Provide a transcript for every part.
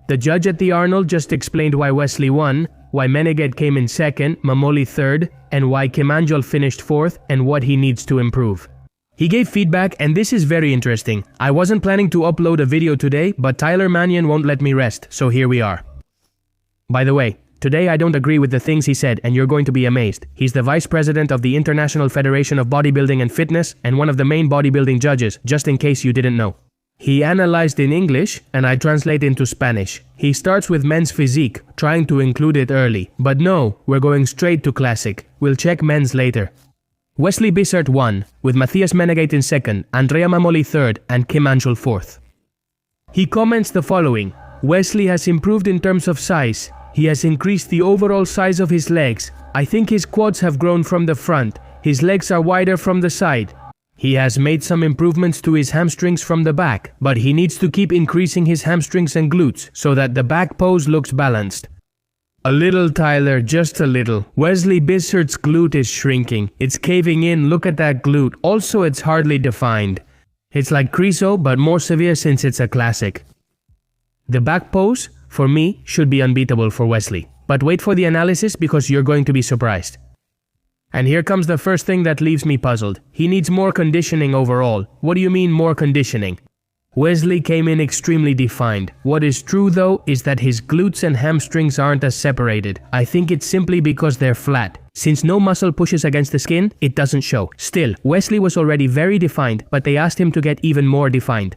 The judge at the Arnold just explained why Wesley won, why Menegate came in second, Mamoli third, and why Ángel finished fourth, and what he needs to improve. He gave feedback, and this is very interesting. I wasn't planning to upload a video today, but Tyler Mannion won't let me rest, so here we are. By the way, today I don't agree with the things he said, and you're going to be amazed. He's the vice president of the International Federation of Bodybuilding and Fitness, and one of the main bodybuilding judges, just in case you didn't know. He analyzed in English, and I translate into Spanish. He starts with men's physique, trying to include it early. But no, we're going straight to classic. We'll check men's later. Wesley Bissert won, with Matthias Menegate in second, Andrea Mamoli third, and Ángel fourth. He comments the following: Wesley has improved in terms of size. He has increased the overall size of his legs. I think his quads have grown from the front. His legs are wider from the side. He has made some improvements to his hamstrings from the back, but he needs to keep increasing his hamstrings and glutes so that the back pose looks balanced. A little, Tyler, just a little. Wesley Bissert's glute is shrinking. It's caving in, look at that glute. Also, it's hardly defined. It's like Creso, but more severe since it's a classic. The back pose, for me, should be unbeatable for Wesley. But wait for the analysis because you're going to be surprised. And here comes the first thing that leaves me puzzled. He needs more conditioning overall. What do you mean more conditioning? Wesley came in extremely defined. What is true though is that his glutes and hamstrings aren't as separated. I think it's simply because they're flat. Since no muscle pushes against the skin, it doesn't show. Still, Wesley was already very defined, but they asked him to get even more defined.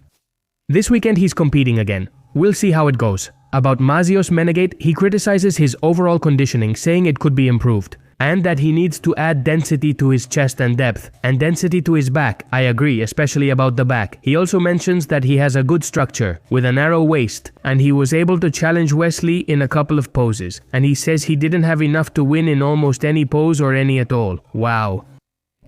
This weekend he's competing again. We'll see how it goes. About Mazios Menegate, he criticizes his overall conditioning, saying it could be improved. And that he needs to add density to his chest and depth, and density to his back. I agree, especially about the back. He also mentions that he has a good structure, with a narrow waist, and he was able to challenge Wesley in a couple of poses. And he says he didn't have enough to win in almost any pose or any at all. Wow.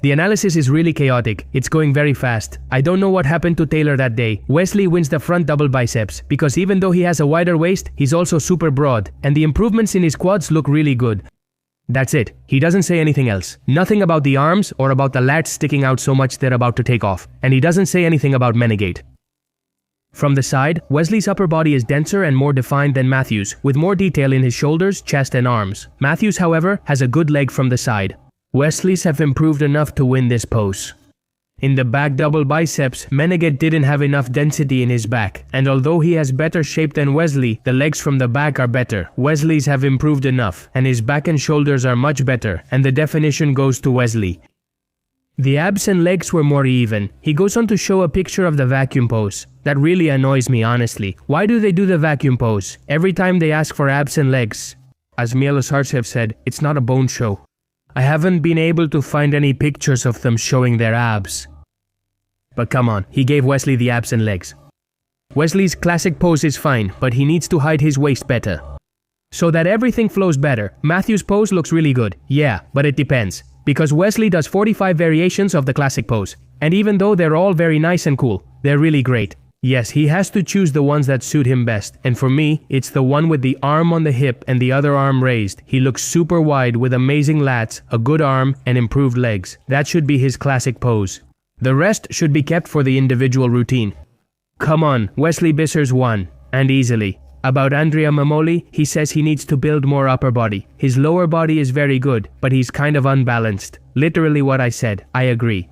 The analysis is really chaotic. It's going very fast. I don't know what happened to Taylor that day. Wesley wins the front double biceps, because even though he has a wider waist, he's also super broad, and the improvements in his quads look really good. That's it. He doesn't say anything else. Nothing about the arms or about the lats sticking out so much they're about to take off. And he doesn't say anything about Menegate. From the side, Wesley's upper body is denser and more defined than Matthews, with more detail in his shoulders, chest and arms. Matthews, however, has a good leg from the side. Wesley's have improved enough to win this pose. In the back double biceps, Menegate didn't have enough density in his back, and although he has better shape than Wesley, the legs from the back are better. Wesley's have improved enough, and his back and shoulders are much better, and the definition goes to Wesley. The abs and legs were more even. He goes on to show a picture of the vacuum pose. That really annoys me, honestly. Why do they do the vacuum pose? Every time they ask for abs and legs. As Mielos Hearts have said, it's not a bone show. I haven't been able to find any pictures of them showing their abs. But come on, he gave Wesley the abs and legs. Wesley's classic pose is fine, but he needs to hide his waist better. So that everything flows better, Matthews' pose looks really good. Yeah, but it depends. Because Wesley does 45 variations of the classic pose. And even though they're all very nice and cool, they're really great. Yes, he has to choose the ones that suit him best, and for me, it's the one with the arm on the hip and the other arm raised. He looks super wide with amazing lats, a good arm, and improved legs. That should be his classic pose. The rest should be kept for the individual routine. Come on, Wesley Vissers won, and easily. About Andrea Mamoli, he says he needs to build more upper body. His lower body is very good, but he's kind of unbalanced. Literally what I said, I agree.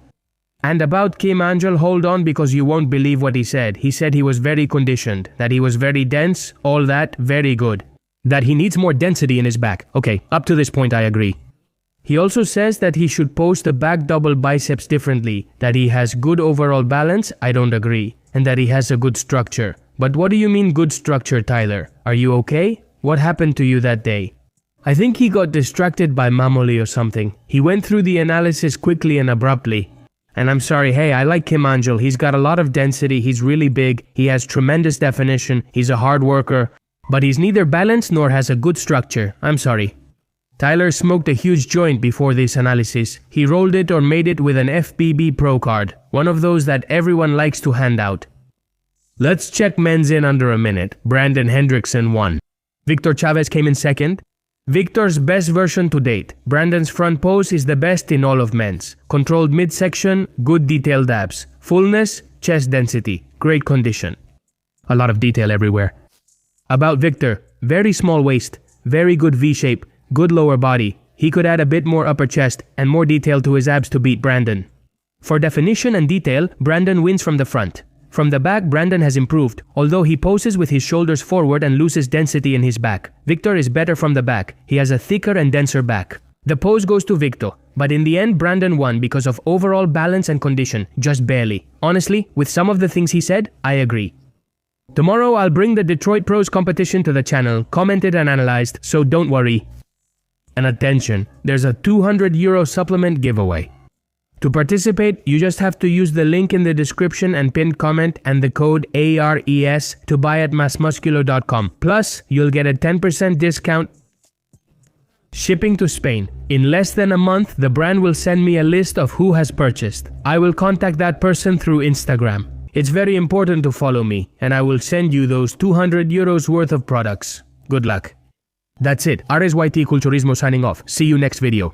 And about Ángel, hold on because you won't believe what he said. He said he was very conditioned, that he was very dense, all that, very good. That he needs more density in his back. Okay, up to this point I agree. He also says that he should pose the back double biceps differently, that he has good overall balance, I don't agree, and that he has a good structure. But what do you mean good structure, Tyler? Are you okay? What happened to you that day? I think he got distracted by Mamoli or something. He went through the analysis quickly and abruptly. And I'm sorry, hey, I like Ángel. He's got a lot of density, he's really big, he has tremendous definition, he's a hard worker, but he's neither balanced nor has a good structure. I'm sorry. Tyler smoked a huge joint before this analysis. He rolled it or made it with an FBB Pro card, one of those that everyone likes to hand out. Let's check men's in under a minute. Brandon Hendrickson won. Victor Chavez came in second. Victor's best version to date. Brandon's front pose is the best in all of men's. Controlled midsection, good detailed abs. Fullness, chest density, great condition. A lot of detail everywhere. About Victor, very small waist, very good V-shape, good lower body. He could add a bit more upper chest and more detail to his abs to beat Brandon. For definition and detail, Brandon wins from the front. From the back, Brandon has improved, although he poses with his shoulders forward and loses density in his back. Victor is better from the back. He has a thicker and denser back. The pose goes to Victor, but in the end Brandon won because of overall balance and condition, just barely. Honestly, with some of the things he said, I agree. Tomorrow I'll bring the Detroit Pros competition to the channel, commented and analyzed, so don't worry. And attention, there's a €200 supplement giveaway. To participate, you just have to use the link in the description and pinned comment and the code ARES to buy at massmusculo.com. Plus, you'll get a 10% discount. Shipping to Spain. In less than a month, the brand will send me a list of who has purchased. I will contact that person through Instagram. It's very important to follow me, and I will send you those €200 worth of products. Good luck. That's it. RSYT Culturismo signing off. See you next video.